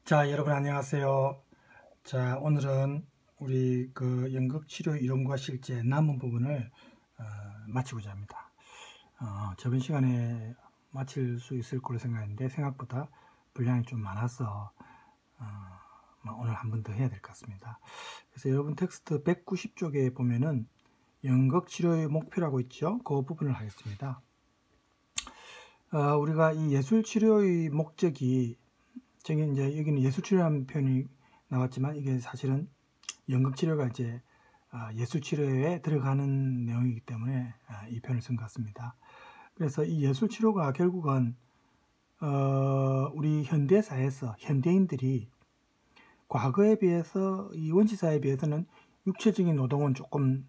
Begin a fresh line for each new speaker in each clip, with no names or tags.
자, 여러분 안녕하세요. 자, 오늘은 우리 연극치료 이론과 실제 남은 부분을 마치고자 합니다. 저번 시간에 마칠 수 있을 거로 생각했는데 생각보다 분량이 좀 많아서 오늘 한 번 더 해야 될 것 같습니다. 그래서 여러분 텍스트 190쪽에 보면은 연극치료의 목표라고 있죠. 그 부분을 하겠습니다. 우리가 이 예술치료의 목적이 이제 여기는 예술치료라는 표현이 나왔지만 이게 사실은 연극치료가 이제 예술치료에 들어가는 내용이기 때문에 이 표현을 쓴 것 같습니다. 그래서 이 예술치료가 결국은 우리 현대사에서 현대인들이 과거에 비해서 이 원시사에 비해서는 육체적인 노동은 조금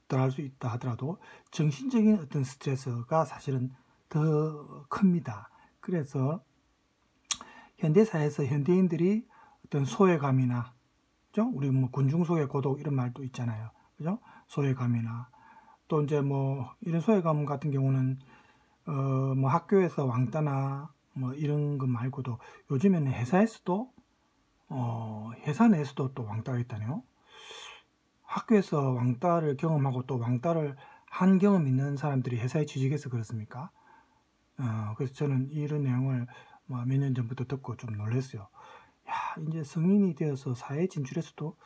덜 할 수 있다 하더라도 정신적인 어떤 스트레스가 사실은 더 큽니다. 그래서 현대사에서 현대인들이 어떤 소외감이나, 그죠? 우리 뭐 군중소외 고독 이런 말도 있잖아요. 그죠? 소외감이나 또 이제 뭐 이런 소외감 같은 경우는 뭐 학교에서 왕따나 뭐 이런 것 말고도 요즘에는 회사에서도 회사 내에서도 또 왕따가 있다네요. 학교에서 왕따를 경험하고 또 왕따를 한 경험 있는 사람들이 회사에 취직해서 그렇습니까? 그래서 저는 이런 내용을 몇 년 전부터 듣고 좀 놀랐어요. 야, 이제 성인이 되어서 사회에 진출해서도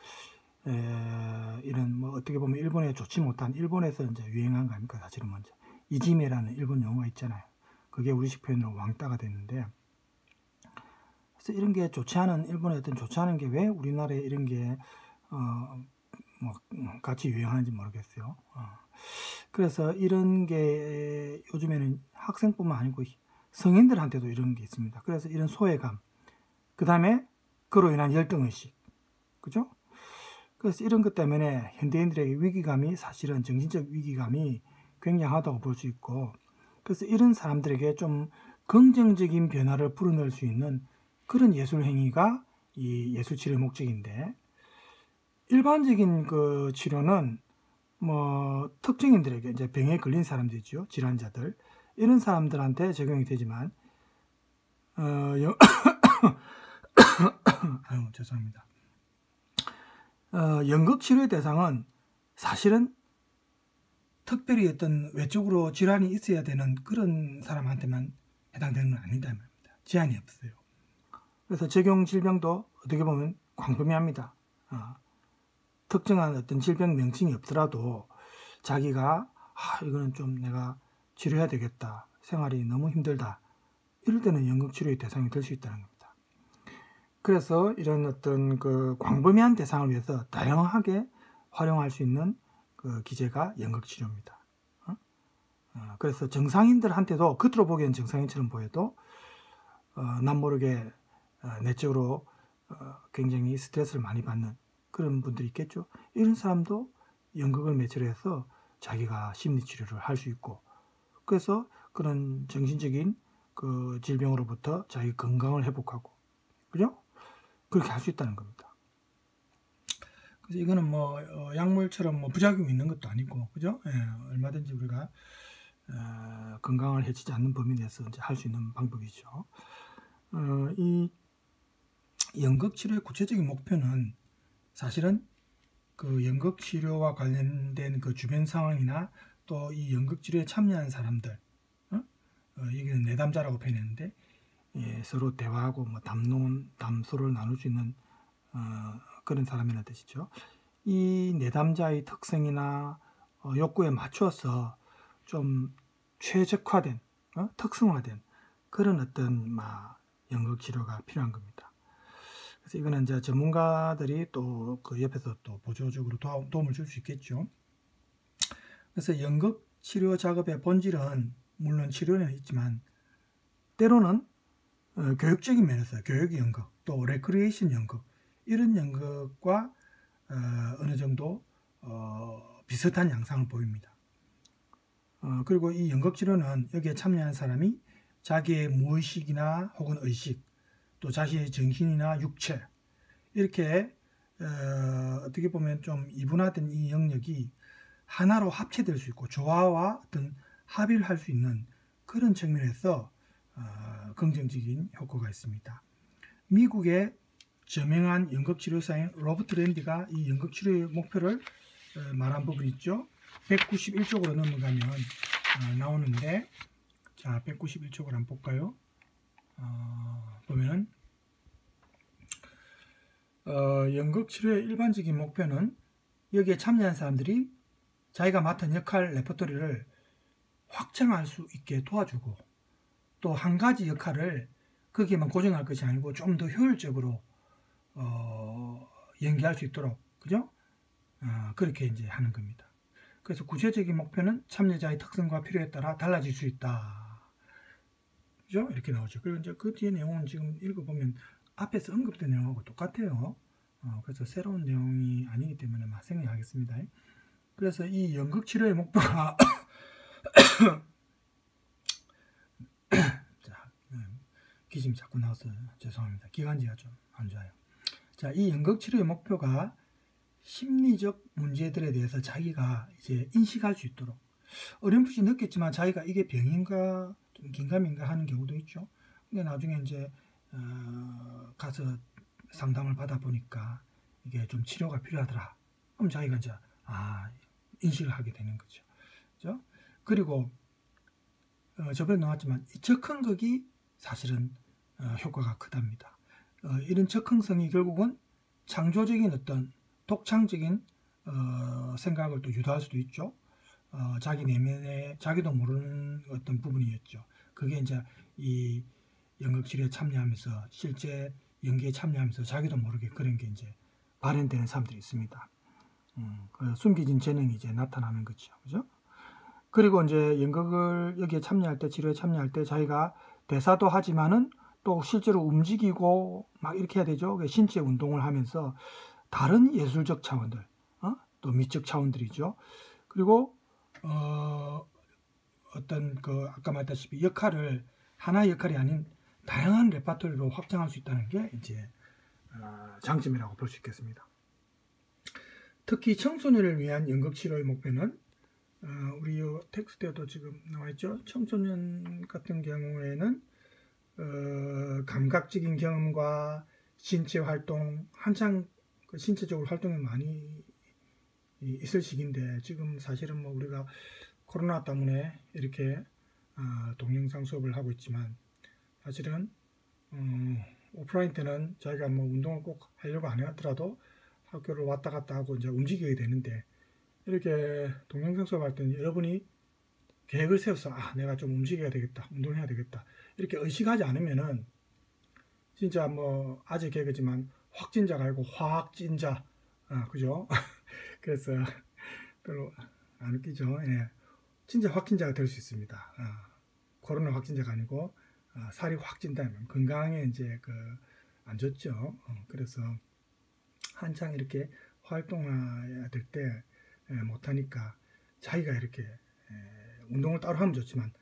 이런 뭐 어떻게 보면 일본에 좋지 못한 일본에서 이제 유행한 거 아닙니까? 사실은 먼저 이지메라는 일본 영화가 있잖아요. 그게 우리식 표현으로 왕따가 됐는데, 그래서 이런 게 좋지 않은 일본의 어떤 좋지 않은 게 왜 우리나라에 이런 게 뭐 같이 유행하는지 모르겠어요. 그래서 이런 게 요즘에는 학생뿐만 아니고 성인들한테도 이런 게 있습니다. 그래서 이런 소외감, 그 다음에 그로 인한 열등의식, 그죠? 그래서 이런 것 때문에 현대인들에게 위기감이, 사실은 정신적 위기감이 굉장하다고 볼 수 있고, 그래서 이런 사람들에게 좀 긍정적인 변화를 불어넣을 수 있는 그런 예술 행위가 이 예술 치료의 목적인데, 일반적인 그 치료는 뭐 특정인들에게, 이제 병에 걸린 사람들이죠, 질환자들, 이런 사람들한테 적용이 되지만 아유, 죄송합니다. 연극치료의 대상은 사실은 특별히 어떤 외적으로 질환이 있어야 되는 그런 사람한테만 해당되는 건 아니다 말입니다. 제한이 없어요. 그래서 적용 질병도 어떻게 보면 광범위합니다. 특정한 어떤 질병 명칭이 없더라도 자기가 이거는 좀 내가 치료해야 되겠다, 생활이 너무 힘들다, 이럴 때는 연극치료의 대상이 될 수 있다는 겁니다. 그래서 이런 어떤 그 광범위한 대상을 위해서 다양하게 활용할 수 있는 그 기제가 연극치료입니다. 그래서 정상인들한테도 겉으로 보기엔 정상인처럼 보여도 남모르게 내적으로 굉장히 스트레스를 많이 받는 그런 분들이 있겠죠. 이런 사람도 연극을 매체로 해서 자기가 심리치료를 할 수 있고, 그래서 그런 정신적인 그 질병으로부터 자기 건강을 회복하고, 그죠? 그렇게 할 수 있다는 겁니다. 그래서 이거는 뭐 약물처럼 뭐 부작용이 있는 것도 아니고, 그죠? 얼마든지 우리가 건강을 해치지 않는 범위 내에서 이제 할 수 있는 방법이죠. 이 연극치료의 구체적인 목표는 사실은 그 연극치료와 관련된 그 주변 상황이나 또 이 연극치료에 참여한 사람들, 여기는 내담자라고 표현했는데, 서로 대화하고 뭐 담소를 나눌 수 있는 그런 사람이라는 뜻이죠. 이 내담자의 특성이나 욕구에 맞춰서 좀 최적화된, 특성화된 그런 어떤 연극치료가 필요한 겁니다. 그래서 이거는 이제 전문가들이 또 그 옆에서 또 보조적으로 도움을 줄 수 있겠죠. 그래서 연극치료 작업의 본질은 물론 치료는 있지만 때로는 교육적인 면에서 교육 연극, 또 레크리에이션 연극, 이런 연극과 어느 정도 비슷한 양상을 보입니다. 그리고 이 연극치료는 여기에 참여한 사람이 자기의 무의식이나 혹은 의식, 또 자신의 정신이나 육체, 이렇게 어떻게 보면 좀 이분화된 이 영역이 하나로 합체될 수 있고 조화와 어떤 합의를 할 수 있는 그런 측면에서 긍정적인 효과가 있습니다. 미국의 저명한 연극치료사인 로버트 랜디가 이 연극치료의 목표를 말한 부분이 있죠. 191쪽으로 넘어가면 나오는데, 자, 191쪽을 한번 볼까요? 보면은 연극치료의 일반적인 목표는 여기에 참여한 사람들이 자기가 맡은 역할 레퍼토리를 확장할 수 있게 도와주고, 또 한 가지 역할을 거기에만 고정할 것이 아니고 좀 더 효율적으로 연기할 수 있도록, 그죠? 그렇게 이제 하는 겁니다. 그래서 구체적인 목표는 참여자의 특성과 필요에 따라 달라질 수 있다, 그죠? 이렇게 나오죠. 그리고 이제 그 뒤에 내용은 지금 읽어보면 앞에서 언급된 내용하고 똑같아요. 그래서 새로운 내용이 아니기 때문에 막 생략하겠습니다. 그래서 이 연극치료의 목표가 자, 기침이 자꾸 나와서 죄송합니다. 기관지가 좀 안 좋아요. 자, 이 연극치료의 목표가 심리적 문제들에 대해서 자기가 이제 인식할 수 있도록, 어렴풋이 느꼈지만 자기가 이게 병인가 좀 긴가민가 하는 경우도 있죠. 근데 나중에 이제 가서 상담을 받아 보니까 이게 좀 치료가 필요하더라. 그럼 자기가 이제 인식을 하게 되는 거죠. 그죠? 그리고 저번에 나왔지만 이 적응극이 사실은 효과가 크답니다. 이런 적응성이 결국은 창조적인 어떤 독창적인 생각을 또 유도할 수도 있죠. 자기 내면에 자기도 모르는 어떤 부분이었죠. 그게 이제 이 연극치료에 참여하면서, 실제 연기에 참여하면서 자기도 모르게 그런 게 이제 발현되는 사람들이 있습니다. 숨겨진 재능이 이제 나타나는 거죠. 그죠? 그리고 이제 연극을 여기에 참여할 때, 치료에 참여할 때 자기가 대사도 하지만은 또 실제로 움직이고 막 이렇게 해야 되죠. 신체 운동을 하면서 다른 예술적 차원들, 또 미적 차원들이죠. 그리고 어떤 그 아까 말했다시피 역할을 하나의 역할이 아닌 다양한 레파토리로 확장할 수 있다는 게 이제 장점이라고 볼 수 있겠습니다. 특히 청소년을 위한 연극치료의 목표는 우리 이 텍스트에도 지금 나와 있죠. 청소년 같은 경우에는 감각적인 경험과 신체 활동, 한창 그 신체적으로 활동이 많이 있을 시기인데, 지금 사실은 뭐 우리가 코로나 때문에 이렇게 동영상 수업을 하고 있지만, 사실은 오프라인 때는 자기가 뭐 운동을 꼭 하려고 안 하더라도 학교를 왔다 갔다 하고 이제 움직여야 되는데, 이렇게 동영상 수업할 때는 여러분이 계획을 세워서 내가 좀 움직여야 되겠다, 운동해야 되겠다, 이렇게 의식하지 않으면은 진짜 뭐 아직 개그지만 확진자가 아니고 화학진자, 그죠? 그래서 별로 안 웃기죠. 예. 진짜 확진자가 될 수 있습니다. 코로나 확진자가 아니고 살이 확 찐다면 건강에 이제 안 좋죠. 그래서 한창 이렇게 활동해야 될 때 못하니까 자기가 이렇게 운동을 따로 하면 좋지만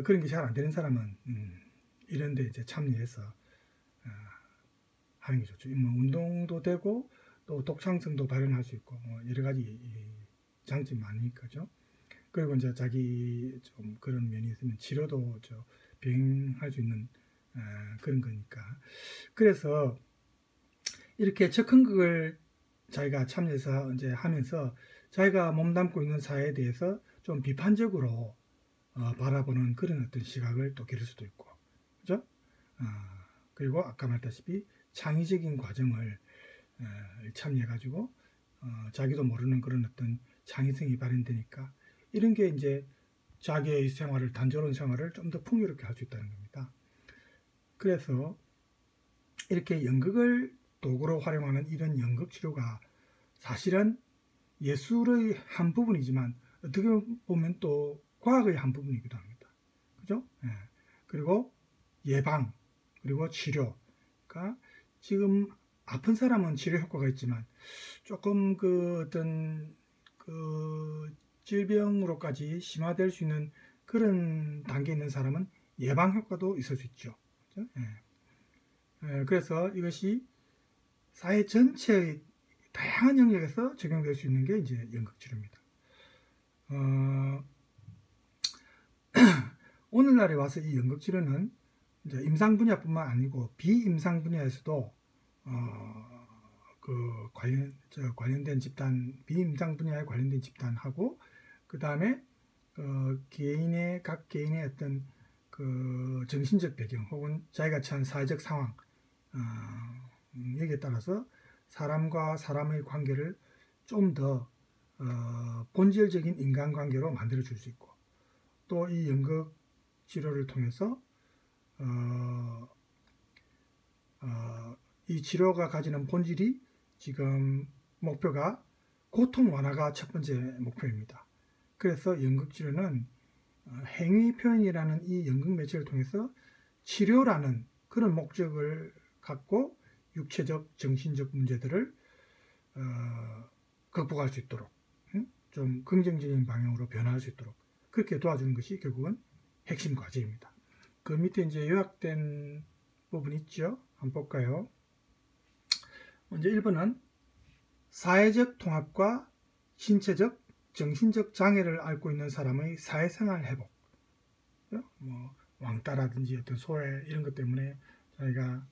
그런 게 잘 안 되는 사람은 이런 데 이제 참여해서 하는 게 좋죠. 뭐 운동도 되고 또 독창성도 발현할 수 있고 여러 가지 장점이 많으니까죠. 그리고 이제 자기 좀 그런 면이 있으면 치료도 병행할 수 있는 그런 거니까. 그래서 이렇게 적응극을 자기가 참여해서 이제 하면서 자기가 몸담고 있는 사회에 대해서 좀 비판적으로 바라보는 그런 어떤 시각을 또 기를 수도 있고, 그죠? 그리고 아까 말했다시피 창의적인 과정을 참여해가지고 자기도 모르는 그런 어떤 창의성이 발현되니까 이런 게 이제 자기의 생활을, 단조로운 생활을 좀 더 풍요롭게 할 수 있다는 겁니다. 그래서 이렇게 연극을 도구로 활용하는 이런 연극 치료가 사실은 예술의 한 부분이지만 어떻게 보면 또 과학의 한 부분이기도 합니다. 그죠? 예. 그리고 예방, 그리고 치료. 그러니까 지금 아픈 사람은 치료 효과가 있지만 조금 어떤 질병으로까지 심화될 수 있는 그런 단계에 있는 사람은 예방 효과도 있을 수 있죠. 그렇죠? 예. 그래서 이것이 사회 전체의 다양한 영역에서 적용될 수 있는 게 이제 연극 치료입니다. 오늘날에 와서 이 연극 치료는 이제 임상 분야뿐만 아니고 비임상 분야에서도 관련된 집단, 비임상 분야에 관련된 집단하고, 그 다음에 각 개인의 어떤 그 정신적 배경 혹은 자기가 처한 사회적 상황, 여기에 따라서 사람과 사람의 관계를 좀 더 본질적인 인간관계로 만들어 줄 수 있고, 또 이 연극 치료를 통해서 이 치료가 가지는 본질이 지금 목표가 고통 완화가 첫 번째 목표입니다. 그래서 연극 치료는 행위 표현이라는 이 연극 매체를 통해서 치료라는 그런 목적을 갖고 육체적, 정신적 문제들을 극복할 수 있도록, 좀 긍정적인 방향으로 변화할 수 있도록 그렇게 도와주는 것이 결국은 핵심 과제입니다. 그 밑에 이제 요약된 부분 있죠? 한번 볼까요? 먼저 1번은 사회적 통합과 신체적, 정신적 장애를 앓고 있는 사람의 사회생활 회복. 뭐 왕따라든지 어떤 소외 이런 것 때문에 자기가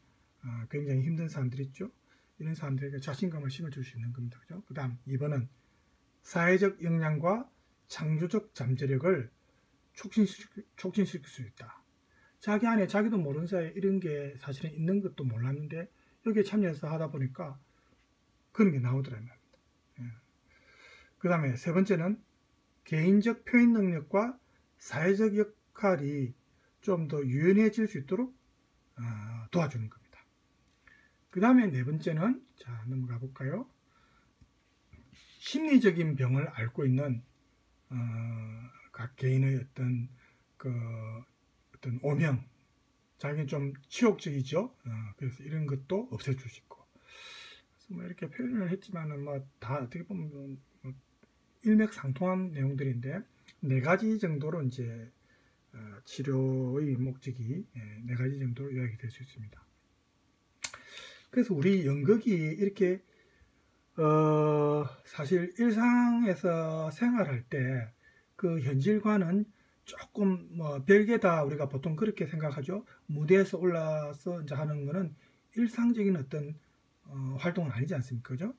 굉장히 힘든 사람들 있죠. 이런 사람들에게 자신감을 심어줄 수 있는 겁니다. 그죠? 그 다음 2번은 사회적 역량과 창조적 잠재력을 촉진시킬 수 있다. 자기 안에 자기도 모르는 사이에 이런 게 사실은 있는 것도 몰랐는데 여기에 참여해서 하다 보니까 그런 게 나오더란 말입니다. 그 다음에 세 번째는 개인적 표현 능력과 사회적 역할이 좀 더 유연해질 수 있도록 도와주는 겁니다. 그 다음에 네 번째는, 자, 넘어가 볼까요? 심리적인 병을 앓고 있는 각 개인의 어떤 오명, 자기는 좀 치욕적이죠. 그래서 이런 것도 없애줄 수 있고. 그래서 뭐 이렇게 표현을 했지만은 뭐 다 어떻게 보면 뭐 일맥상통한 내용들인데 네 가지 정도로 이제 치료의 목적이 네 가지 정도로 요약이 될 수 있습니다. 그래서 우리 연극이 이렇게 사실 일상에서 생활할 때 그 현실과는 조금 뭐 별개다 우리가 보통 그렇게 생각하죠. 무대에서 올라서 이제 하는 거는 일상적인 어떤 활동은 아니지 않습니까? 그죠?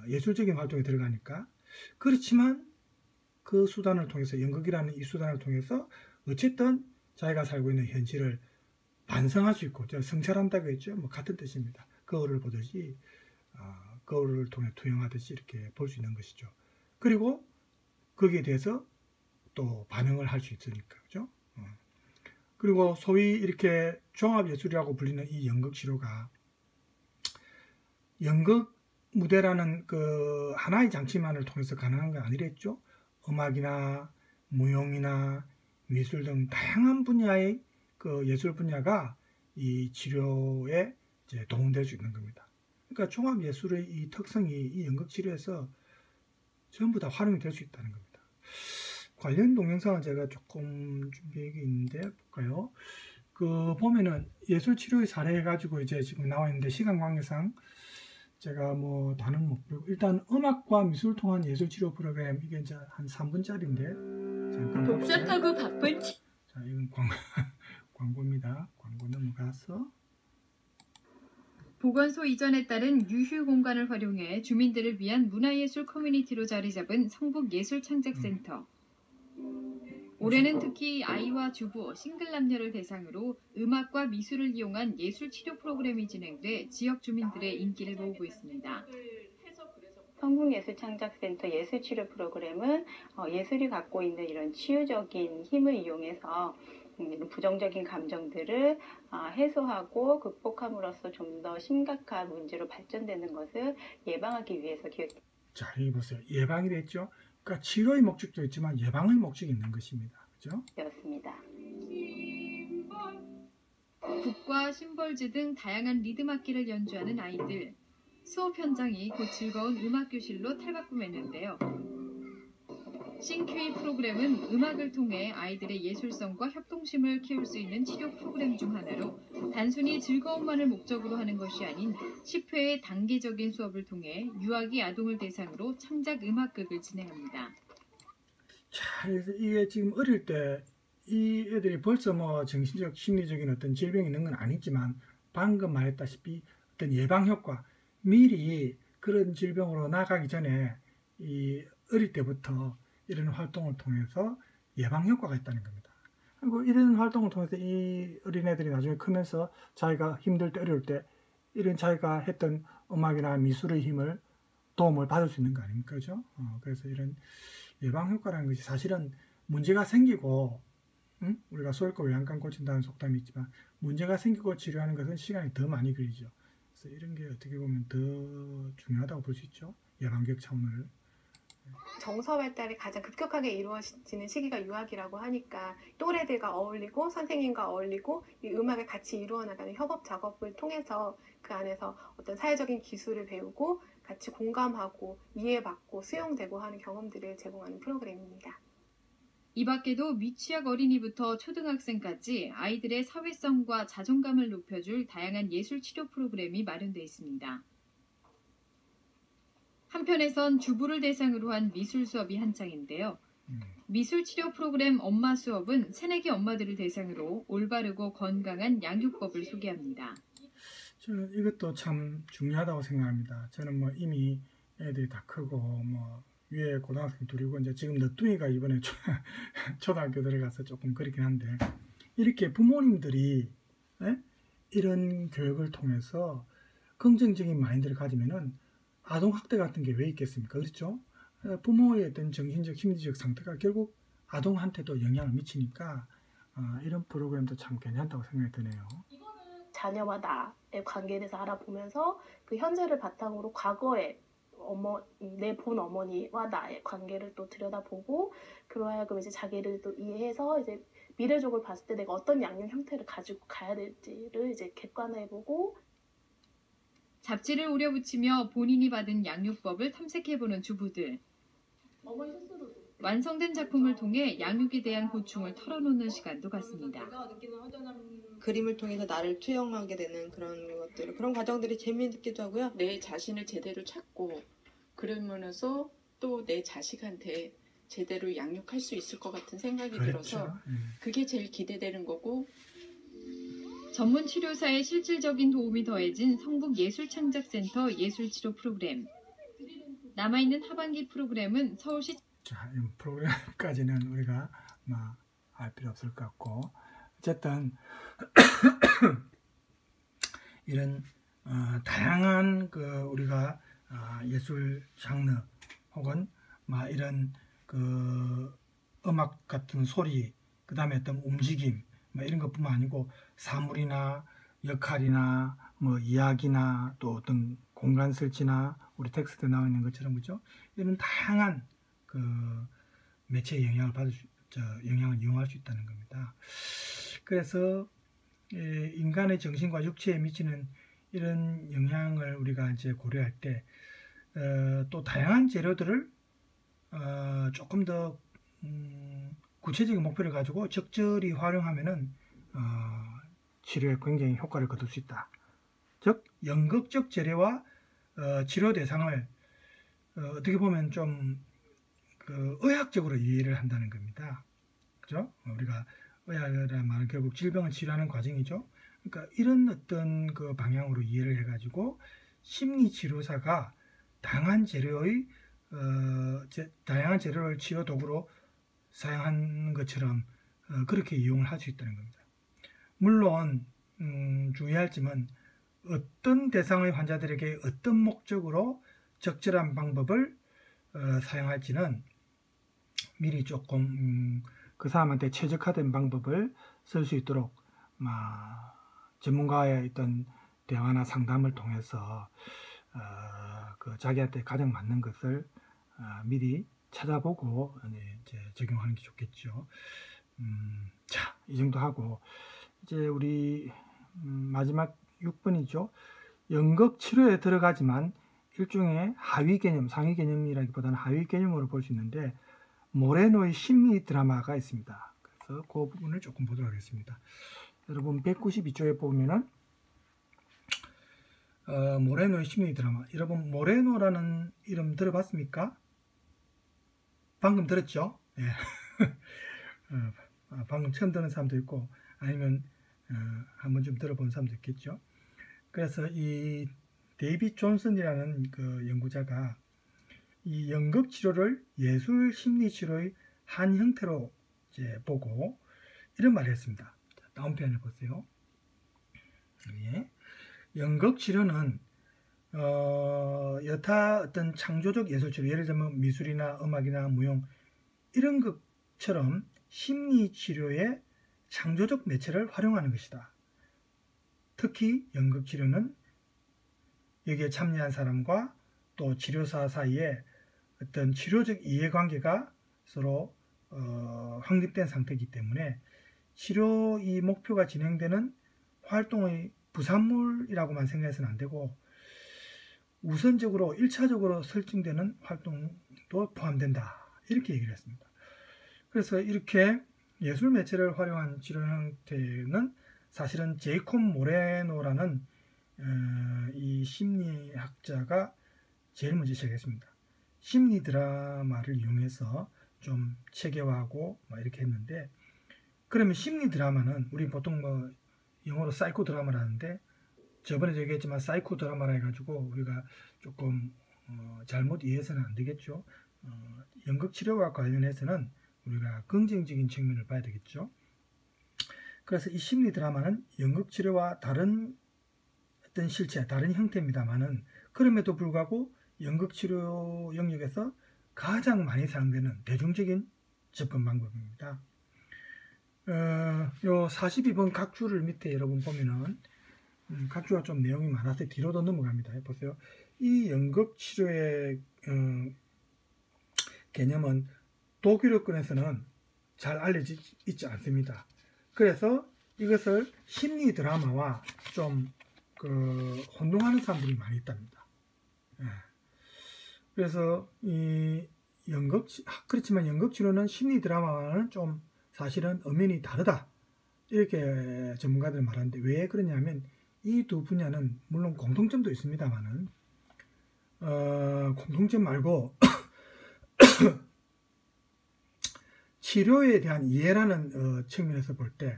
예술적인 활동에 들어가니까. 그렇지만 그 수단을 통해서, 연극이라는 이 수단을 통해서 어쨌든 자기가 살고 있는 현실을 반성할 수 있고, 성찰한다고 했죠. 뭐 같은 뜻입니다. 거울을 보듯이 거울을 통해 투영하듯이 이렇게 볼 수 있는 것이죠. 그리고 거기에 대해서 또 반응을 할 수 있으니까, 그죠? 그리고 소위 이렇게 종합예술이라고 불리는 이 연극 치료가 연극 무대라는 그 하나의 장치만을 통해서 가능한 건 아니랬죠. 음악이나 무용이나 미술 등 다양한 분야의 그 예술 분야가 이 치료에 이제 도움될 수 있는 겁니다. 그러니까 종합예술의 이 특성이 이 연극 치료에서 전부 다 활용이 될 수 있다는 겁니다. 관련 동영상을 제가 조금 준비해 있는데 볼까요? 그 보면은 예술 치료의 사례 해가지고 이제 지금 나와 있는데 시간 관계상 제가 뭐 다는 못 보고 일단 음악과 미술 통한 예술 치료 프로그램 이게 이제 한 3분짜리인데 잠깐
독서하고 바쁜
자 이건 광고입니다. 광고 넘어가서
보건소 이전에 따른 유휴 공간을 활용해 주민들을 위한 문화예술 커뮤니티로 자리 잡은 성북예술창작센터. 올해는 특히 아이와 주부, 싱글 남녀를 대상으로 음악과 미술을 이용한 예술 치료 프로그램이 진행돼 지역 주민들의 인기를 모으고 있습니다.
성북예술창작센터 예술치료 프로그램은 예술이 갖고 있는 이런 치유적인 힘을 이용해서 부정적인 감정들을 해소하고 극복함으로써 좀 더 심각한 문제로 발전되는 것을 예방하기 위해서 기획됩니다.
자, 여기 보세요. 예방이 됐죠? 그러니까 치료의 목적도 있지만 예방의 목적이 있는 것입니다. 그죠?
되었습니다.
북과 심벌즈 등 다양한 리듬 악기를 연주하는 아이들. 수업 현장이 곧 즐거운 음악 교실로 탈바꿈했는데요. 싱큐이 프로그램은 음악을 통해 아이들의 예술성과 협동심을 키울 수 있는 치료 프로그램 중 하나로 단순히 즐거움만을 목적으로 하는 것이 아닌 10회의 단계적인 수업을 통해 유아기 아동을 대상으로 창작 음악극을 진행합니다.
자, 이게 지금 어릴 때 이 애들이 벌써 뭐 정신적, 심리적인 어떤 질병이 있는 건 아니지만 방금 말했다시피 어떤 예방 효과, 미리 그런 질병으로 나가기 전에 이 어릴 때부터 이런 활동을 통해서 예방 효과가 있다는 겁니다. 그리고 이런 활동을 통해서 이 어린애들이 나중에 크면서 자기가 힘들 때, 어려울 때 이런 자기가 했던 음악이나 미술의 힘을, 도움을 받을 수 있는 거 아닙니까? 그죠? 그래서 이런 예방 효과라는 것이 사실은 문제가 생기고, 우리가 소액과 외양간 고친다는 속담이 있지만 문제가 생기고 치료하는 것은 시간이 더 많이 걸리죠. 그래서 이런 게 어떻게 보면 더 중요하다고 볼 수 있죠. 예방교육 차원을.
정서 발달이 가장 급격하게 이루어지는 시기가 유아기라고 하니까 또래들과 어울리고 선생님과 어울리고 이 음악을 같이 이루어 나가는 협업 작업을 통해서 그 안에서 어떤 사회적인 기술을 배우고 같이 공감하고 이해받고 수용되고 하는 경험들을 제공하는 프로그램입니다.
이 밖에도 미취학 어린이부터 초등학생까지 아이들의 사회성과 자존감을 높여줄 다양한 예술 치료 프로그램이 마련되어 있습니다. 한편에선 주부를 대상으로 한 미술 수업이 한창인데요. 미술 치료 프로그램 엄마 수업은 새내기 엄마들을 대상으로 올바르고 건강한 양육법을 소개합니다.
저는 이것도 참 중요하다고 생각합니다. 저는 뭐 이미 애들이 다 크고 뭐 위에 고등학생 둘이고 이제 지금 너뚱이가 이번에 초등학교 들어가서 조금 그렇긴 한데, 이렇게 부모님들이 이런 교육을 통해서 긍정적인 마인드를 가지면은 아동학대 같은 게 왜 있겠습니까? 그렇죠? 부모의 어떤 정신적, 심리적 상태가 결국 아동한테도 영향을 미치니까 이런 프로그램도 참 괜찮다고 생각이 드네요.
자녀와 나의 관계에 대해서 알아보면서 그 현재를 바탕으로 과거에 내 본 어머니와 나의 관계를 또 들여다보고 그러하여금 이제 자기를 또 이해해서 이제 미래적으로 봤을 때 내가 어떤 양육 형태를 가지고 가야 될지를 이제 객관화해보고,
잡지를 오려붙이며 본인이 받은 양육법을 탐색해보는 주부들. 완성된 작품을 통해 양육에 대한 고충을 털어놓는 시간도 갖습니다.
그림을 통해서 나를 투영하게 되는 그런 과정들이 재미있기도 하고요.
내 자신을 제대로 찾고 그러면서 또 내 자식한테 제대로 양육할 수 있을 것 같은 생각이 들어서 그게 제일 기대되는 거고,
전문 치료사의 실질적인 도움이 더해진 성북예술창작센터 예술치료 프로그램. 남아있는 하반기 프로그램은 서울시.
자, 이 프로그램까지는 우리가 알 필요 없을 것 같고, 어쨌든 이런 다양한 우리가 예술 장르 혹은 이런 음악 같은 소리, 그 다음에 어떤 움직임 이런 것뿐만 아니고 사물이나 역할이나 이야기나 또 어떤 공간 설치나 우리 텍스트에 나와 있는 것처럼, 그죠? 이런 다양한 매체의 영향을 이용할 수 있다는 겁니다. 그래서 인간의 정신과 육체에 미치는 이런 영향을 우리가 이제 고려할 때 또 다양한 재료들을 조금 더 구체적인 목표를 가지고 적절히 활용하면은 치료에 굉장히 효과를 거둘 수 있다. 즉 연극적 재료와 치료 대상을 어떻게 보면 좀 의학적으로 이해를 한다는 겁니다. 그죠? 우리가 의학이라는 말은 결국 질병을 치료하는 과정이죠. 그러니까 이런 어떤 방향으로 이해를 해가지고 심리치료사가 다양한 재료를 치료 도구로 사용하는 것처럼 그렇게 이용을 할 수 있다는 겁니다. 물론 주의할 점은 어떤 대상의 환자들에게 어떤 목적으로 적절한 방법을 사용할지는 미리 조금 그 사람한테 최적화된 방법을 쓸 수 있도록 전문가의 어떤 대화나 상담을 통해서 자기한테 가장 맞는 것을 미리 찾아보고 이제 적용하는 게 좋겠죠. 자, 이 정도 하고 이제 우리 마지막 6번이죠. 연극 치료에 들어가지만 일종의 하위 개념, 상위 개념이라기보다는 하위 개념으로 볼 수 있는데 모레노의 심리 드라마가 있습니다. 그래서 그 부분을 조금 보도록 하겠습니다. 여러분 192쪽에 보면은 모레노의 심리 드라마. 여러분 모레노라는 이름 들어봤습니까? 방금 들었죠? 예. 방금 처음 듣는 사람도 있고 아니면 한 번쯤 들어본 사람도 있겠죠. 그래서 이 데이빗 존슨이라는 그 연구자가 이 연극 치료를 예술 심리 치료의 한 형태로 이제 보고 이런 말을 했습니다. 다음 편에 보세요. 예. 연극 치료는 여타 어떤 창조적 예술 치료, 예를 들면 미술이나 음악이나 무용 이런 것처럼 심리 치료의 창조적 매체를 활용하는 것이다. 특히 연극 치료는 여기에 참여한 사람과 또 치료사 사이에 어떤 치료적 이해관계가 서로 확립된 상태이기 때문에 치료 이 목표가 진행되는 활동의 부산물이라고만 생각해서는 안 되고 우선적으로 1차적으로 설정되는 활동도 포함된다. 이렇게 얘기를 했습니다. 그래서 이렇게 예술 매체를 활용한 치료 형태는 사실은 제이콥 모레노라는 이 심리학자가 제일 먼저 시작했습니다. 심리 드라마를 이용해서 좀 체계화하고 이렇게 했는데, 그러면 심리 드라마는 우리 보통 뭐 영어로 사이코 드라마를 하는데, 저번에 얘기했지만 사이코 드라마라 해가지고 우리가 조금 잘못 이해해서는 안 되겠죠. 연극 치료와 관련해서는 우리가 긍정적인 측면을 봐야 되겠죠. 그래서 이 심리 드라마는 연극 치료와 다른 어떤 실체, 다른 형태입니다만은 그럼에도 불구하고 연극 치료 영역에서 가장 많이 사용되는 대중적인 접근 방법입니다. 요 42번 각주를 밑에 여러분 보면은 각주가 좀 내용이 많아서 뒤로도 넘어갑니다. 보세요. 이 연극 치료의 개념은 독일어권에서는 잘 알려지지 있지 않습니다. 그래서 이것을 심리 드라마와 좀 혼동하는 사람들이 많이 있답니다. 그래서 이 그렇지만 연극 치료는 심리 드라마와는 좀 사실은 엄연히 다르다. 이렇게 전문가들은 말하는데 왜 그러냐면 이 두 분야는 물론 공통점도 있습니다만은 공통점 말고 치료에 대한 이해라는 측면에서 볼 때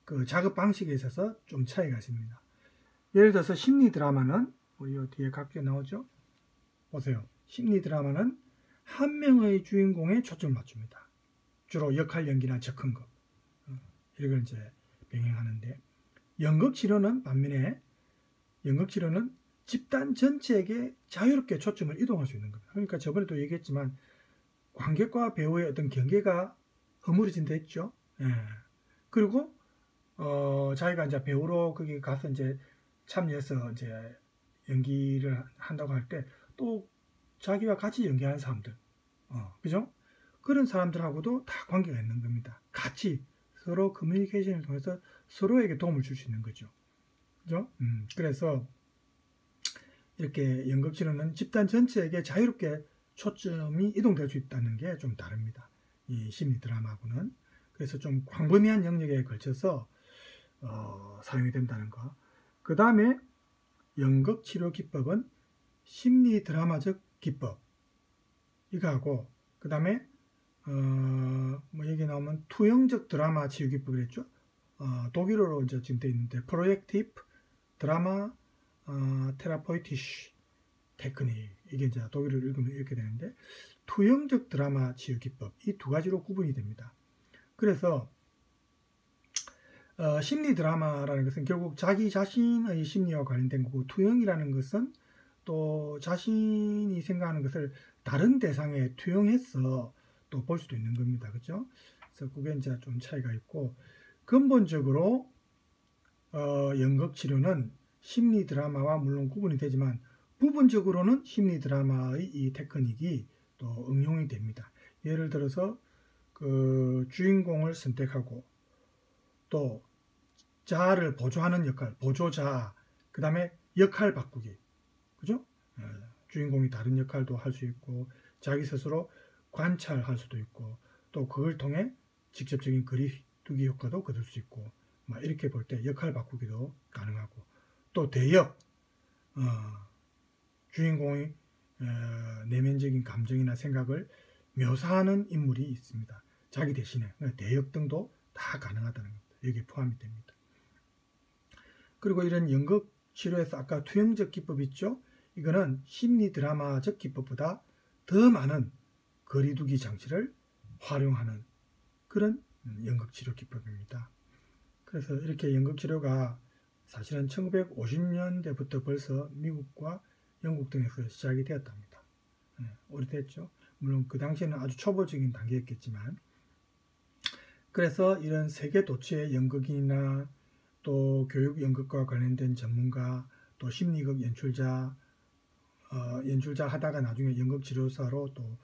그 작업 방식에 있어서 좀 차이가 있습니다. 예를 들어서 심리 드라마는 우리 뒤에 각주에 나오죠. 보세요. 심리 드라마는 한 명의 주인공에 초점을 맞춥니다. 주로 역할 연기나 접근급 이걸 이제 병행하는데, 연극 치료는 반면에 연극 치료는 집단 전체에게 자유롭게 초점을 이동할 수 있는 겁니다. 그러니까 저번에도 얘기했지만 관객과 배우의 어떤 경계가 허물어진다 했죠. 그리고 자기가 이제 배우로 거기 가서 이제 참여해서 이제 연기를 한다고 할 때 또 자기와 같이 연기하는 사람들, 그죠? 그런 사람들하고도 다 관계가 있는 겁니다. 같이 서로 커뮤니케이션을 통해서 서로에게 도움을 줄 수 있는 거죠. 그죠? 그래서 이렇게 연극 치료는 집단 전체에게 자유롭게 초점이 이동될 수 있다는 게 좀 다릅니다. 이 심리 드라마하고는. 그래서 좀 광범위한 영역에 걸쳐서 사용이 된다는 거. 그 다음에 연극 치료 기법은 심리 드라마적 기법 이거하고, 그 다음에 뭐 얘기 나오면 투영적 드라마 치유 기법이랬죠. 독일어로 이제 지금 되어 있는데 프로젝티브 드라마 테라포이티쉬 테크닉, 이게 이제 독일어로 읽으면 이렇게 되는데, 투영적 드라마 치유 기법, 이 두 가지로 구분이 됩니다. 그래서 심리 드라마라는 것은 결국 자기 자신의 심리와 관련된 거고, 투영이라는 것은 또 자신이 생각하는 것을 다른 대상에 투영해서 또 볼 수도 있는 겁니다. 그죠? 그래서 그게 이제 좀 차이가 있고, 근본적으로 연극 치료는 심리 드라마와 물론 구분이 되지만 부분적으로는 심리 드라마의 이 테크닉이 또 응용이 됩니다. 예를 들어서 그 주인공을 선택하고 또 자아를 보조하는 역할, 보조자, 그 다음에 역할 바꾸기, 그죠? 주인공이 다른 역할도 할 수 있고 자기 스스로 관찰할 수도 있고 또 그걸 통해 직접적인 거리두기 효과도 거둘 수 있고, 막 이렇게 볼 때 역할 바꾸기도 가능하고, 또 대역, 주인공의 내면적인 감정이나 생각을 묘사하는 인물이 있습니다. 자기 대신에 대역 등도 다 가능하다는 겁니다. 여기에 포함이 됩니다. 그리고 이런 연극 치료에서 아까 투영적 기법 있죠? 이거는 심리 드라마적 기법보다 더 많은 거리두기 장치를 활용하는 그런 연극 치료 기법입니다. 그래서 이렇게 연극 치료가 사실은 1950년대부터 벌써 미국과 영국 등에서 시작이 되었답니다. 오래됐죠. 물론 그 당시에는 아주 초보적인 단계였겠지만, 그래서 이런 세계 도처의 연극인이나 또 교육 연극과 관련된 전문가, 또 심리극 연출자 하다가 나중에 연극 치료사로 또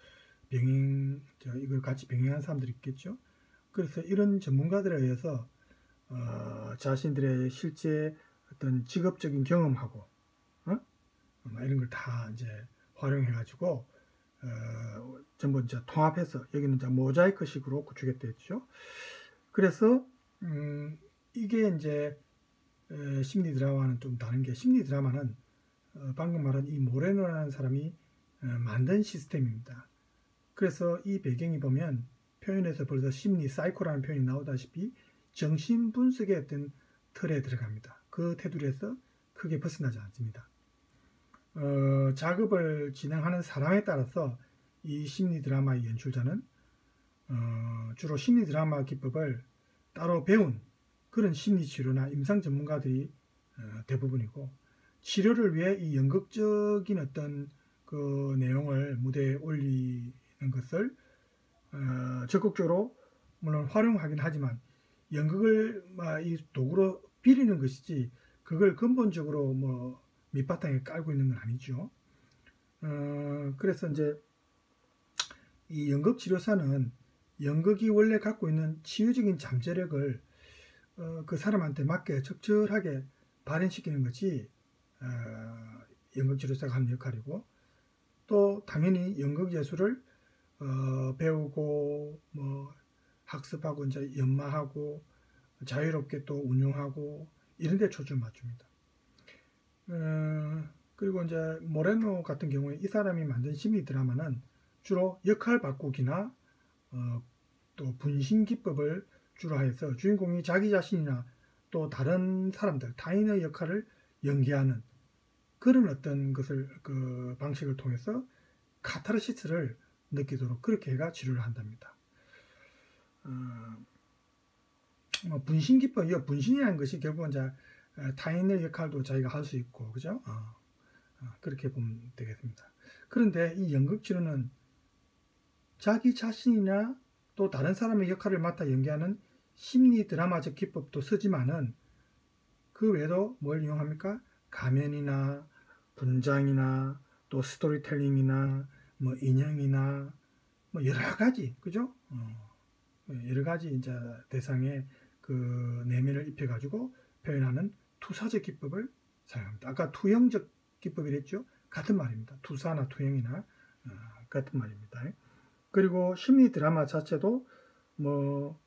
이걸 같이 병행한 사람들이 있겠죠. 그래서 이런 전문가들에 의해서 자신들의 실제 어떤 직업적인 경험하고 이런 걸 다 이제 활용해가지고 전부 이제 통합해서 여기는 이제 모자이크식으로 구축했댔죠. 그래서 이게 이제 심리 드라마와는 좀 다른 게, 심리 드라마는 방금 말한 이 모레노라는 사람이 만든 시스템입니다. 그래서 이 배경이 보면 표현에서 벌써 심리 사이코라는 표현이 나오다시피 정신 분석의 어떤 틀에 들어갑니다. 그 테두리에서 크게 벗어나지 않습니다. 작업을 진행하는 사람에 따라서 이 심리 드라마의 연출자는 주로 심리 드라마 기법을 따로 배운 그런 심리 치료나 임상 전문가들이 대부분이고, 치료를 위해 이 연극적인 어떤 그 내용을 무대에 올리는 것을 적극적으로 물론 활용하긴 하지만 연극을 이 도구로 빌리는 것이지 그걸 근본적으로 뭐 밑바탕에 깔고 있는 건 아니죠. 그래서 이제 이 연극 치료사는 연극이 원래 갖고 있는 치유적인 잠재력을 그 사람한테 맞게 적절하게 발현시키는 것이 연극 치료사가 하는 역할이고, 또 당연히 연극 예술을 배우고 뭐 학습하고 이제 연마하고 자유롭게 또 운용하고 이런 데 초점을 맞춥니다. 그리고 이제 모레노 같은 경우에 이 사람이 만든 심리 드라마는 주로 역할 바꾸기나 또 분신 기법을 주로 하여서 주인공이 자기 자신이나 또 다른 사람들, 타인의 역할을 연기하는 그런 어떤 것을 그 방식을 통해서 카타르시스를 느끼도록 그렇게 해가 치료를 한답니다. 분신 기법, 이 분신이라는 것이 결국은 이제 타인의 역할도 자기가 할 수 있고, 그죠? 그렇게 보면 되겠습니다. 그런데 이 연극 치료는 자기 자신이나 또 다른 사람의 역할을 맡아 연기하는 심리 드라마적 기법도 쓰지만은 그 외에도 뭘 이용합니까? 가면이나 분장이나 또 스토리텔링이나 뭐 인형이나 뭐 여러 가지, 그죠? 여러 가지 이제 대상에 그 내면을 입혀가지고 표현하는 투사적 기법을 사용합니다. 아까 투영적 기법이랬죠? 같은 말입니다. 투사나 투영이나 같은 말입니다. 그리고 심리 드라마 자체도 뭐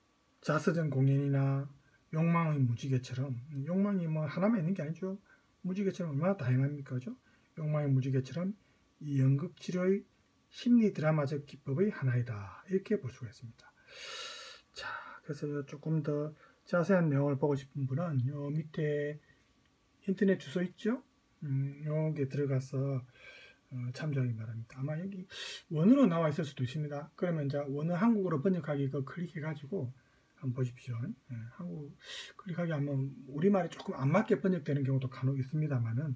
자서전 공연이나 욕망의 무지개처럼, 욕망이 뭐 하나만 있는 게 아니죠. 무지개처럼 얼마나 다양합니까, 그죠? 욕망의 무지개처럼 이 연극 치료의 심리 드라마적 기법의 하나이다, 이렇게 볼 수가 있습니다. 자, 그래서 조금 더 자세한 내용을 보고 싶은 분은 요 밑에 인터넷 주소 있죠? 여기에 들어가서 참조하기 바랍니다. 아마 여기 원어로 나와 있을 수도 있습니다. 그러면 이제 원어 한국어로 번역하기 그 클릭해가지고 한번 보십시오. 한국 클릭하기 하면 우리말이 조금 안 맞게 번역되는 경우도 간혹 있습니다만은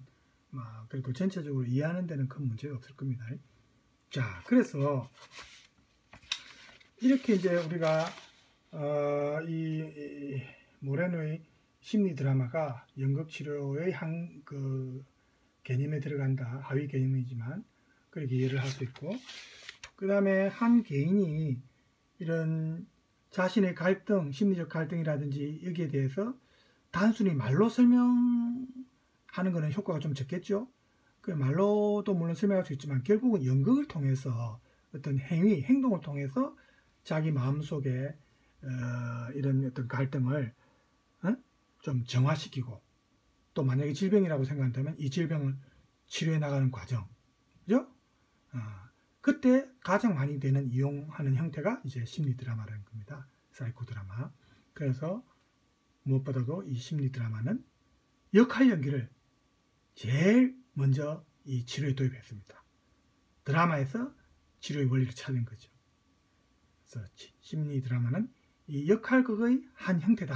그래도 전체적으로 이해하는 데는 큰 문제가 없을 겁니다. 자, 그래서 이렇게 이제 우리가 이 모레노의 심리 드라마가 연극 치료의 한 그 개념에 들어간다, 하위 개념이지만 그렇게 이해를 할 수 있고, 그 다음에 한 개인이 이런 자신의 갈등, 심리적 갈등이라든지 여기에 대해서 단순히 말로 설명하는 것은 효과가 좀 적겠죠. 그 말로도 물론 설명할 수 있지만 결국은 연극을 통해서 어떤 행위, 행동을 통해서 자기 마음속에 이런 어떤 갈등을 좀 정화시키고, 또 만약에 질병이라고 생각한다면 이 질병을 치료해 나가는 과정, 그죠? 그때 가장 많이 이용하는 형태가 이제 심리 드라마라는 겁니다. 사이코 드라마. 그래서 무엇보다도 이 심리 드라마는 역할 연기를 제일 먼저 이 치료에 도입했습니다. 드라마에서 치료의 원리를 찾은 거죠. 그래서 심리 드라마는 이 역할극의 한 형태다.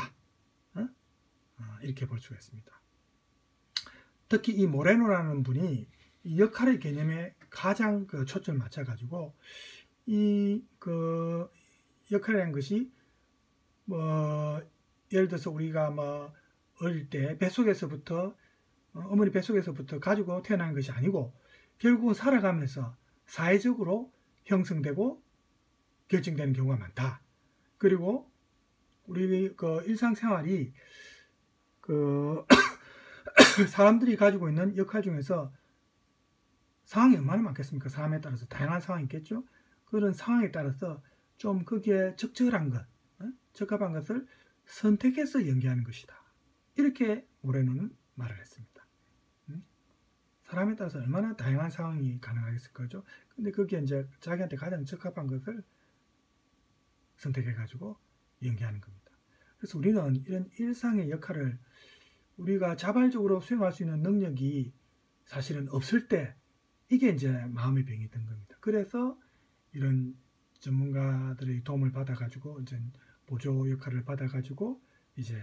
이렇게 볼 수가 있습니다. 특히 이 모레노라는 분이 이 역할의 개념에 가장 초점을 맞춰가지고 이 역할이라는 것이 예를 들어서 우리가 어릴 때 뱃속에서부터 어머니 뱃속에서부터 가지고 태어나는 것이 아니고 결국은 살아가면서 사회적으로 형성되고 결정되는 경우가 많다. 그리고 우리 일상생활이 사람들이 가지고 있는 역할 중에서 상황이 얼마나 많겠습니까? 사람에 따라서 다양한 상황이 있겠죠. 그런 상황에 따라서 좀 거기에 적절한 것, 적합한 것을 선택해서 연기하는 것이다. 이렇게 모레노는 말을 했습니다. 사람에 따라서 얼마나 다양한 상황이 가능하겠을 거죠. 근데 거기에 이제 자기한테 가장 적합한 것을 선택해 가지고 연기하는 겁니다. 그래서 우리는 이런 일상의 역할을 우리가 자발적으로 수행할 수 있는 능력이 사실은 없을 때 이게 이제 마음의 병이 된 겁니다. 그래서 이런 전문가들의 도움을 받아가지고 이제 보조 역할을 받아가지고 이제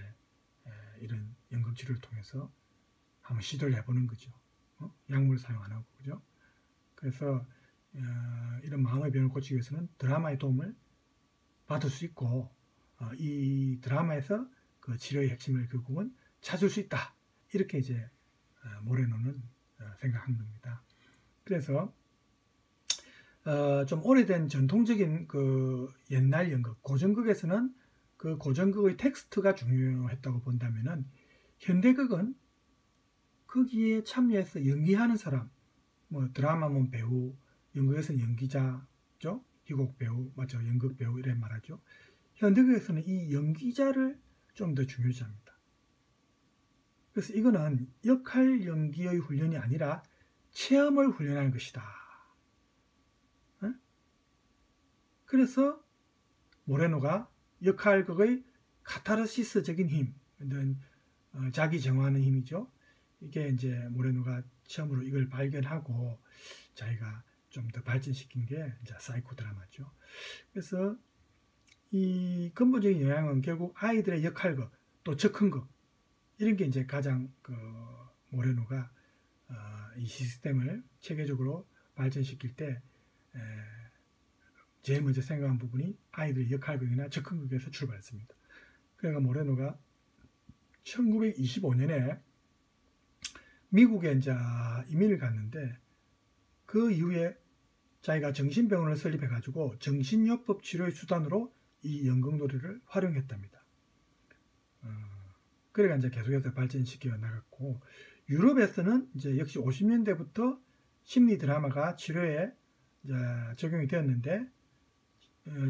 이런 연극 치료를 통해서 한번 시도를 해보는 거죠. 약물을 사용 안 하고, 그죠? 그래서 이런 마음의 병을 고치기 위해서는 드라마의 도움을 받을 수 있고 이 드라마에서 그 치료의 핵심을 결국은 찾을 수 있다. 이렇게 이제 모레노는 생각한 겁니다. 그래서 좀 오래된 전통적인 그 옛날 연극, 고전극에서는 그 고전극의 텍스트가 중요했다고 본다면은 현대극은 거기에 참여해서 연기하는 사람, 드라마면 배우, 연극에서는 연기자죠, 희곡 배우, 맞죠, 연극 배우 이래 말하죠. 현대극에서는 이 연기자를 좀 더 중요시 합니다. 그래서 이거는 역할 연기의 훈련이 아니라 체험을 훈련하는 것이다. 그래서 모레노가 역할극의 카타르시스적인 힘, 자기 정화하는 힘이죠. 이게 이제 모레노가 처음으로 이걸 발견하고 자기가 좀 더 발전시킨 게 이제 사이코 드라마죠. 그래서 이 근본적인 영향은 결국 아이들의 역할극, 또 즉흥극 이런 게 이제 가장 모레노가 이 시스템을 체계적으로 발전시킬 때 제일 먼저 생각한 부분이 아이들의 역할극이나 즉흥극에서 출발했습니다. 그러니까 모레노가 1925년에 미국에 이제 이민을 갔는데 그 이후에 자기가 정신병원을 설립해가지고 정신요법 치료의 수단으로 이 연극놀이를 활용했답니다. 그래가 이제 계속해서 발전시켜 나갔고 유럽에서는 이제 역시 50년대부터 심리 드라마가 치료에 이제 적용이 되었는데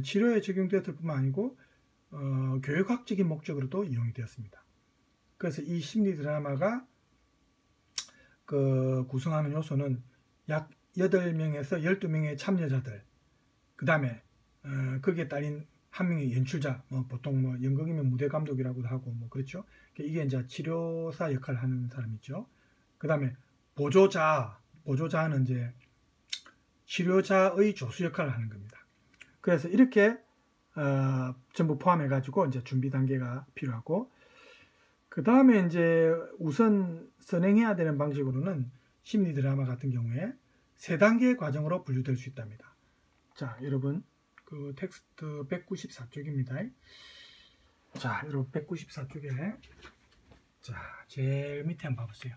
치료에 적용되었을 뿐만 아니고 교육학적인 목적으로도 이용이 되었습니다. 그래서 이 심리 드라마가 구성하는 요소는 약 8명에서 12명의 참여자들, 그 다음에 거기에 따른 한 명의 연출자, 보통 연극이면 무대 감독이라고도 하고 그렇죠. 이게 이제 치료사 역할을 하는 사람이죠. 그 다음에 보조자는 이제 치료자의 조수 역할을 하는 겁니다. 그래서 이렇게 전부 포함해 가지고 이제 준비 단계가 필요하고, 그 다음에 이제 우선 선행해야 되는 방식으로는 심리 드라마 같은 경우에 3단계의 과정으로 분류될 수 있답니다. 자, 여러분 그 텍스트 194쪽입니다. 자, 여러분 194쪽에 자, 제일 밑에 한번 봐보세요.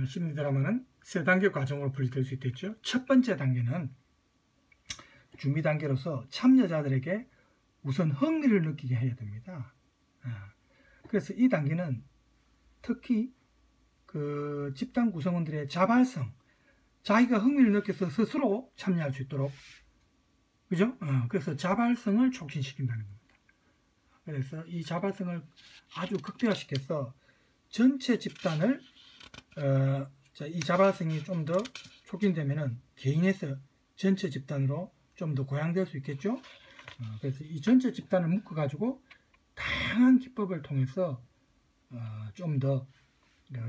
심리 드라마는 3단계 과정으로 분류될 수 있겠죠. 첫 번째 단계는 준비 단계로서 참여자들에게 우선 흥미를 느끼게 해야 됩니다. 그래서 이 단계는 특히 그 집단 구성원들의 자발성, 자기가 흥미를 느껴서 스스로 참여할 수 있도록, 그죠? 그래서 자발성을 촉진시킨다는 겁니다. 그래서 이 자발성을 아주 극대화시켜서 전체 집단을 이 자발성이 좀 더 촉진되면은 개인에서 전체 집단으로 좀 더 고양될 수 있겠죠. 그래서 이 전체 집단을 묶어 가지고 다양한 기법을 통해서 좀 더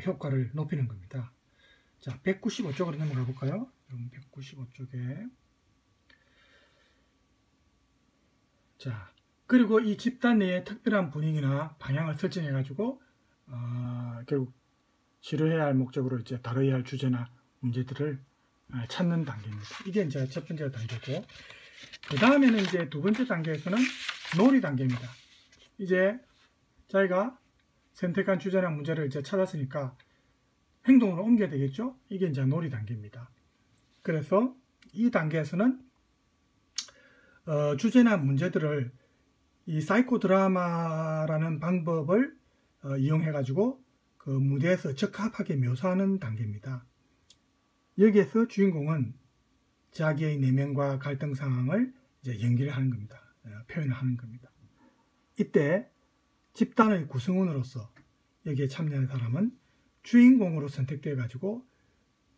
효과를 높이는 겁니다. 자, 195쪽으로 넘어가 볼까요? 195쪽에. 자, 그리고 이 집단 내에 특별한 분위기나 방향을 설정해 가지고 결국 치료해야 할 목적으로 이제 다뤄야 할 주제나 문제들을 찾는 단계입니다. 이게 이제 첫 번째 단계고, 그 다음에는 이제 두 번째 단계에서는 놀이 단계입니다. 이제 자기가 선택한 주제나 문제를 이제 찾았으니까 행동으로 옮겨야 되겠죠? 이게 이제 놀이 단계입니다. 그래서 이 단계에서는 주제나 문제들을 이 사이코 드라마라는 방법을 이용해 가지고 그 무대에서 적합하게 묘사하는 단계입니다. 여기에서 주인공은 자기의 내면과 갈등 상황을 이제 연기를 하는 겁니다. 표현을 하는 겁니다. 이때 집단의 구성원으로서 여기에 참여한 사람은 주인공으로 선택되어 가지고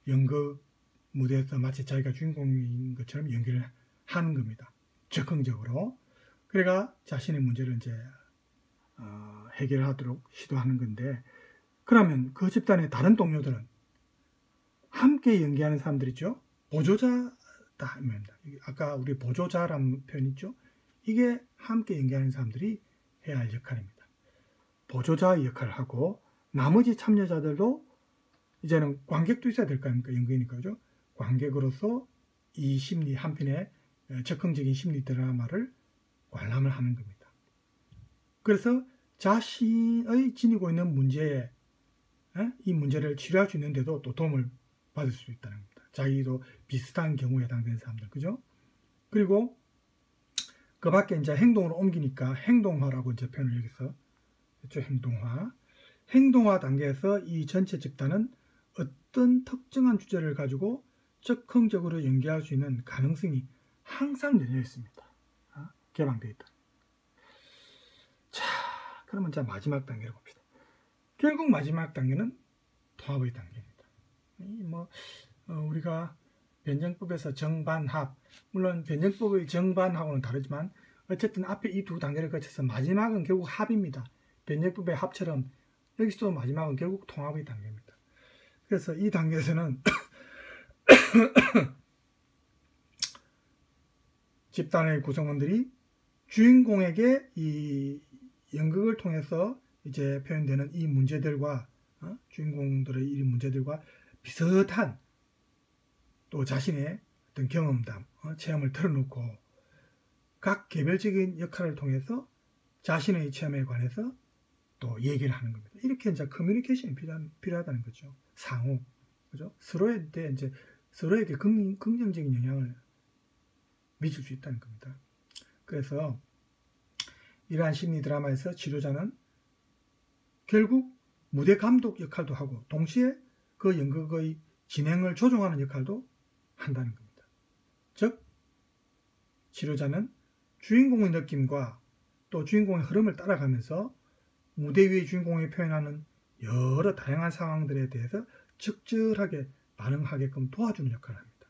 연극 무대에서 마치 자기가 주인공인 것처럼 연기를 하는 겁니다. 적극적으로. 그래가 자신의 문제를 이제 해결하도록 시도하는 건데, 그러면 그 집단의 다른 동료들은 함께 연기하는 사람들 있죠. 보조자다. 아까 우리 보조자라는 표현 있죠. 이게 함께 연기하는 사람들이 해야 할 역할입니다. 보조자의 역할을 하고, 나머지 참여자들도 이제는 관객도 있어야 될 거 아닙니까? 연극이니까, 그죠? 관객으로서 이 심리 한편의 적극적인 심리 드라마를 관람을 하는 겁니다. 그래서 자신의 지니고 있는 문제에 이 문제를 치료할 수 있는데도 또 도움을 받을 수 있다는 겁니다. 자기도 비슷한 경우에 해당되는 사람들, 그죠? 그리고 그 밖에 이제 행동으로 옮기니까 행동화라고 이제 표현을 여기서 했죠. 행동화 단계에서 이 전체 집단은 어떤 특정한 주제를 가지고 적극적으로 연기할 수 있는 가능성이 항상 열려 있습니다. 개방되어 있다. 자, 그러면 이제 마지막 단계를 봅시다. 결국 마지막 단계는 통합의 단계입니다. 우리가 변정법에서 정반합, 물론 변정법의 정반하고는 다르지만 어쨌든 앞에 이 두 단계를 거쳐서 마지막은 결국 합입니다. 변정법의 합처럼 여기서도 마지막은 결국 통합의 단계입니다. 그래서 이 단계에서는 집단의 구성원들이 주인공에게 이 연극을 통해서 이제 표현되는 이 문제들과 주인공들의 이 문제들과 비슷한 또 자신의 어떤 경험담, 체험을 털어놓고 각 개별적인 역할을 통해서 자신의 체험에 관해서 또 얘기를 하는 겁니다. 이렇게 이제 커뮤니케이션이 필요하다는 거죠. 상호, 그죠? 서로에게 이제 서로에게 긍정적인 영향을 미칠 수 있다는 겁니다. 그래서 이러한 심리 드라마에서 치료자는 결국 무대 감독 역할도 하고 동시에 그 연극의 진행을 조종하는 역할도 한다는 겁니다. 즉 치료자는 주인공의 느낌과 또 주인공의 흐름을 따라가면서 무대 위의 주인공이 표현하는 여러 다양한 상황들에 대해서 적절하게 반응하게끔 도와주는 역할을 합니다.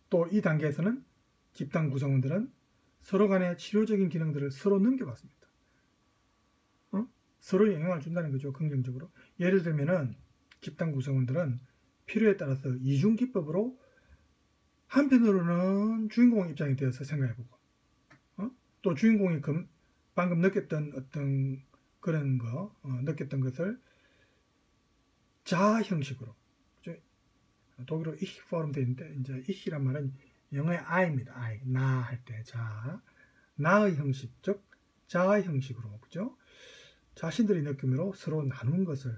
또 이 단계에서는 집단 구성원들은 서로 간의 치료적인 기능들을 서로 넘겨받습니다. 서로 영향을 준다는 거죠. 긍정적으로. 예를 들면은 집단 구성원들은 필요에 따라서 이중기법으로 한편으로는 주인공 입장이 되어서 생각해보고 또 주인공이 방금 느꼈던 어떤 그런 거 느꼈던 것을 자 형식으로, 독일어 ich 포럼 되어 있는데 이제 ich란 말은 영어의 I입니다. I, 나 할 때 자, 나의 형식, 즉 자의 형식으로, 그죠? 자신들의 느낌으로 서로 나눈 것을,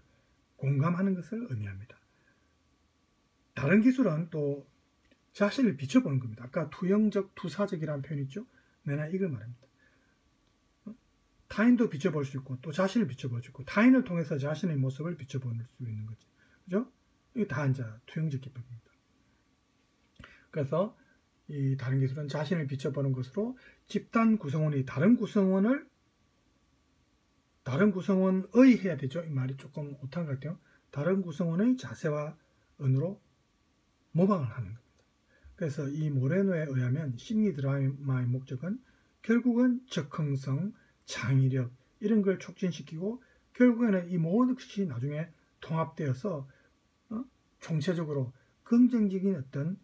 공감하는 것을 의미합니다. 다른 기술은 또 자신을 비춰보는 겁니다. 아까 투영적, 투사적이라는 표현이 있죠? 내가 이걸 말합니다. 타인도 비춰볼 수 있고 또 자신을 비춰볼 수 있고 타인을 통해서 자신의 모습을 비춰볼 수 있는 거지, 그죠? 이게 다 이제 투영적 기법입니다. 그래서 이 다른 기술은 자신을 비춰보는 것으로 집단 구성원이 다른 구성원의 해야 되죠. 이 말이 조금 오탄 것 같아요. 다른 구성원의 자세와 언어로 모방을 하는 겁니다. 그래서 이 모레노에 의하면 심리 드라마의 목적은 결국은 적응성, 창의력 이런 걸 촉진시키고 결국에는 이 모든 것이 나중에 통합되어서 총체적으로 긍정적인 어떤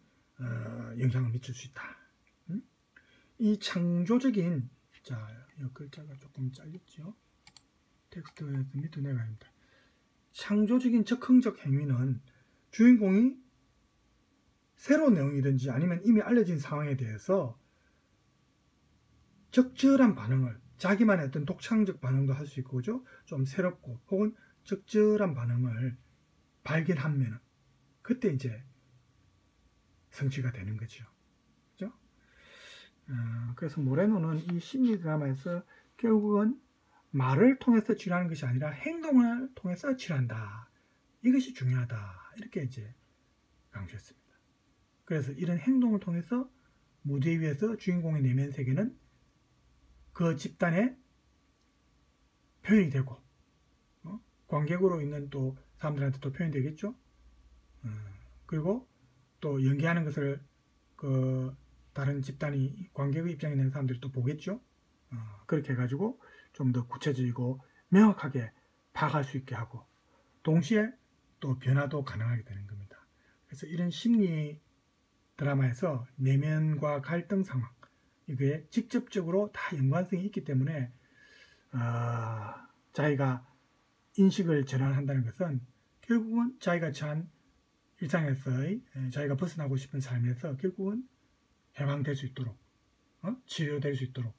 영향을 미칠 수 있다. 이 창조적인, 자, 이 글자가 조금 잘렸죠. 텍스트에서 밑으로 내려갑니다. 창조적인 적응적 행위는 주인공이 새로운 내용이든지 아니면 이미 알려진 상황에 대해서 적절한 반응을, 자기만의 어떤 독창적 반응도 할 수 있고, 그죠? 좀 새롭고 혹은 적절한 반응을 발견하면 그때 이제 성취가 되는 거죠. 그죠? 그래서 모레노는 이 심리 드라마에서 결국은 말을 통해서 치료하는 것이 아니라 행동을 통해서 치료한다. 이것이 중요하다. 이렇게 이제 강조했습니다. 그래서 이런 행동을 통해서 무대 위에서 주인공의 내면 세계는 그 집단의 표현이 되고, 관객으로 있는 또 사람들한테 또 표현이 되겠죠. 그리고 또 연기하는 것을 그 다른 집단이, 관객의 입장에 있는 사람들이 또 보겠죠. 그렇게 해가지고 좀 더 구체적이고 명확하게 파악할 수 있게 하고, 동시에 또 변화도 가능하게 되는 겁니다. 그래서 이런 심리 드라마에서 내면과 갈등 상황, 이게 직접적으로 다 연관성이 있기 때문에 자기가 인식을 전환한다는 것은 결국은 자기가 처한 일상에서의 자기가 벗어나고 싶은 삶에서 결국은 해방될 수 있도록, 치료될 수 있도록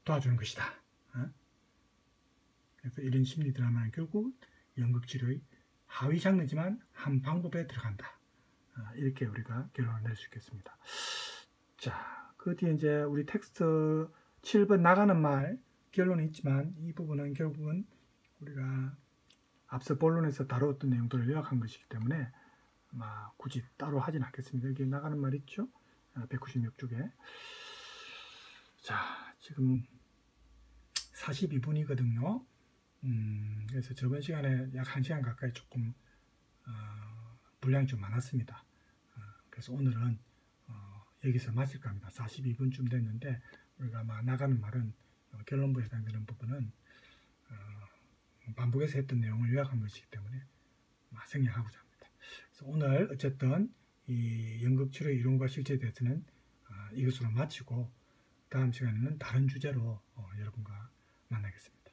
도와주는 것이다. 그래서 이런 심리 드라마는 결국 연극치료의 하위 장르지만 한 방법에 들어간다. 이렇게 우리가 결론을 낼 수 있겠습니다. 자, 그 뒤에 이제 우리 텍스트 7번 나가는 말 결론이 있지만, 이 부분은 결국은 우리가 앞서 본론에서 다루었던 내용들을 요약한 것이기 때문에 굳이 따로 하진 않겠습니다. 여기 나가는 말 있죠? 196쪽에. 자, 지금 42분이거든요. 그래서 저번 시간에 약 1시간 가까이 조금 분량이 좀 많았습니다. 그래서 오늘은 여기서 마칠까 합니다. 42분쯤 됐는데 우리가 나가는 말은 결론부에 해당되는 부분은 반복해서 했던 내용을 요약한 것이기 때문에 생략하고자 합니다. 그래서 오늘 어쨌든 이 연극치료 이론과 실제에 대해서는 이것으로 마치고 다음 시간에는 다른 주제로 여러분과 만나겠습니다.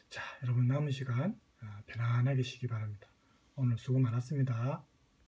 자, 여러분 남은 시간 편안하게 쉬기 바랍니다. 오늘 수고 많았습니다.